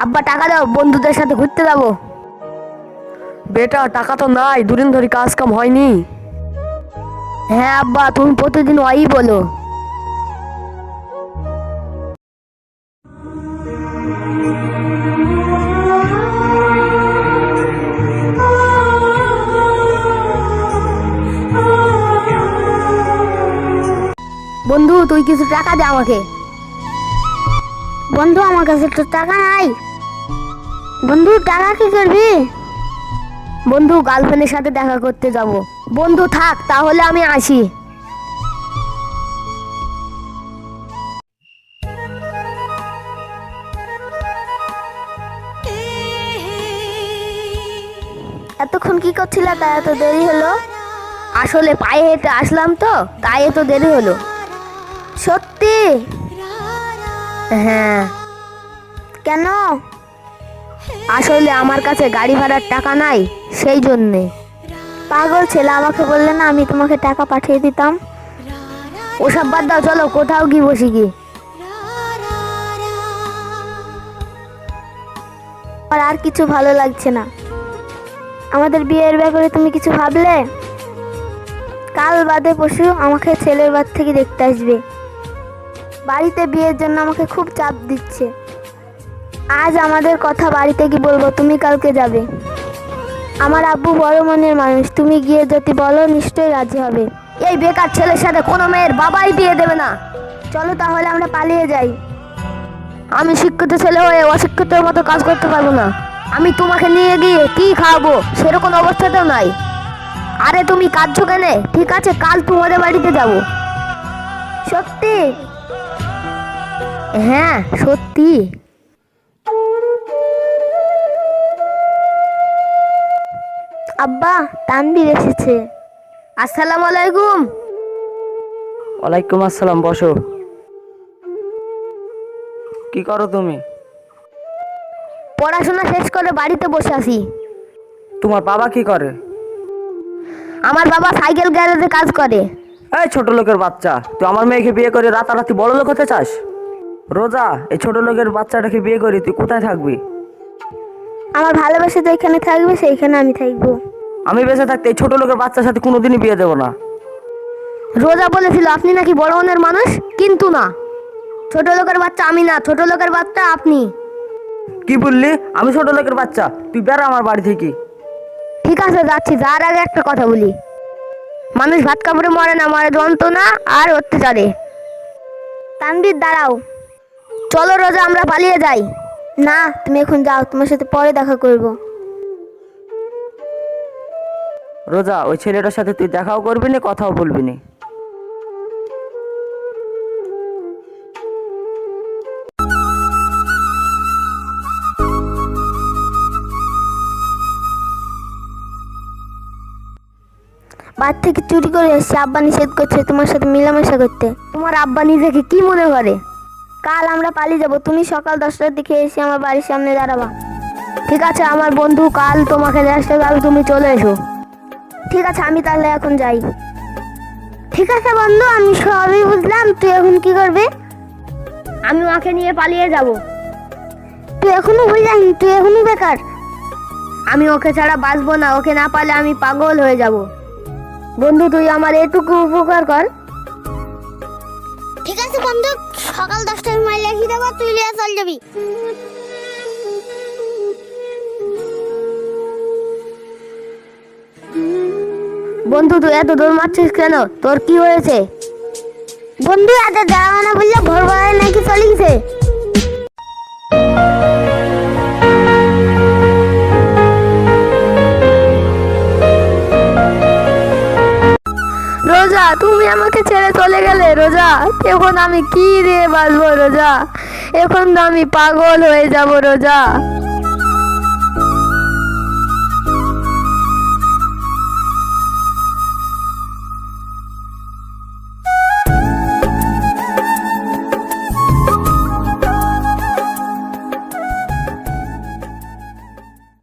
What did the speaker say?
আব্বা টাকা দাও, বন্ধুদের সাথে ঘুরতে যাবো। বেটা টাকা তো নাই, দুদিন ধরে কাজ কাম হয়নি। হ্যাঁ আব্বা, তুমি প্রতিদিন ওই বলো। বন্ধু তুই কিছু টাকা দে আমাকে। বন্ধু আমার কাছে তো টাকা নাই। বন্ধু টাকা কি করবি? বন্ধু গার্লফ্রেন্ডের সাথে দেখা করতে যাব। বন্ধু থাক তাহলে আমি আসি। এতক্ষণ কি করছিলে, তাই এত দেরি হলো? আসলে পায়ে হেঁটে আসলাম তো, তাই এত দেরি হলো। সত্যি? হ্যাঁ। কেন? আসলে আমার কাছে গাড়ি ভাড়ার টাকা নাই, সেই জন্যে। পাগল ছেলে, আমাকে বললে না আমি তোমাকে টাকা পাঠিয়ে দিতাম। ওসব বাদ দাও, চলো কোথাও গিয়ে বসি কি। আমার আর কিছু ভালো লাগছে না। আমাদের বিয়ের ব্যাপারে তুমি কিছু ভাবলে? কাল বাদে পরশু আমাকে ছেলের বাড়ি থেকে দেখতে আসবে। বাড়িতে বিয়ের জন্য আমাকে খুব চাপ দিচ্ছে। আজ আমাদের কথা বাড়িতে কি বলবো, তুমি কালকে যাবে। আমার আব্বু বড় মনের মানুষ, তুমি গিয়ে যদি বলো নিশ্চয়ই রাজি হবে। এই বেকার ছেলের সাথে কোনো মেয়ের বাবাই বিয়ে দেবে না। চলো তাহলে আমরা পালিয়ে যাই। আমি শিক্ষিত ছেলে হয়ে অশিক্ষিতের মতো কাজ করতে পারবো না। আমি তোমাকে নিয়ে গিয়ে কি খাওয়াবো সেরকম অবস্থাতেও নাই। আরে তুমি কাঁদছো কেন? ঠিক আছে, কাল তোমাদের বাড়িতে যাব। সত্যি? হ্যাঁ সত্যি। আব্বা, তানভীর এসেছে। আসসালামু আলাইকুম। ওয়ালাইকুম আসসালাম, বসো। কি করো তুমি? পড়াশোনা শেষ করে বাড়িতে বসে আছি। তোমার বাবা কি করে? আমার বাবা সাইকেল গ্যারেজে কাজ করে। এই ছোট লোকের বাচ্চা, তুই আমার মেয়েকে বিয়ে করে রাতারাতি বড় লোক হতে চাস? রোজা, এই ছোট লোকের বাচ্চাটাকে বিয়ে করে তুই কোথায় থাকবি? আমার ভালোবাসা যেখানে থাকবে সেইখানে আমি থাকবো। আমি বেঁচে থাকতে এই ছোট লোকের বাচ্চার সাথে কোনোদিনই বিয়ে দেবো না। রোজা বলেছিল আপনি নাকি বড় মনের মানুষ, কিন্তু না, ছোট লোকের বাচ্চা আমি না, ছোট লোকের বাচ্চা আপনি। কি বললি? আমি ছোট লোকের বাচ্চা? তুই বেড়া আমার বাড়ি থেকে। ঠিক আছে যাচ্ছি, যার আগে একটা কথা বলি। মানুষ ভাত কাপড়ে মরে না, মরে যন্ত্রণা আর অত্যাচারে। তানভীর দাঁড়াও। চলো রোজা, আমরা পালিয়ে যাই। না তুমি এখন যাও, তোমার সাথে পরে দেখা করব। রোজা, ওই ছেলেটার সাথে তুই দেখাও করবি না, কথাও বলবি না। বাড়ি থেকে চুরি করে এসেছি, আব্বা নিষেধ করছে তোমার সাথে মেলামেশা করতে। তোমার আব্বা নিজেকে কি মনে করে? কাল আমরা পালিয়ে যাব, তুমি সকাল 10টার দিকে এসে আমার বাড়ির সামনে দাঁড়াবা। ঠিক আছে আমার বন্ধু, কাল তোমাকে আসতে যাবে, তুমি চলে এসো। ঠিক আছে, আমি তাহলে এখন যাই। ঠিক আছে বন্ধু, আমি সবই বুঝলাম, তুই এখন কি করবি? আমি ওকে নিয়ে পালিয়ে যাব। তুই এখনো বুঝলি, তুই এখনো বেকার। আমি ওকে ছাড়া বাঁচবো না, ওকে না পালে আমি পাগল হয়ে যাব। বন্ধু তুই আমার এটুকু উপকার কর। ঠিক আছে বন্ধু, সকাল 10টার সময় লিখে দেবো, তুই নিয়ে চল যাবি। বন্ধু তুই এত দৌড় মারছিস কেন? তোর কি হয়েছে? বন্ধু এত দাঁড়ানো না বললে ভোর বেলায় নাকি চলে গেছে। রোজা তুমি আমাকে ছেড়ে চলে গেলে। রোজা এখন আমি কি দিয়ে বাঁচবো? রোজা এখন তো আমি পাগল হয়ে যাব। রোজা।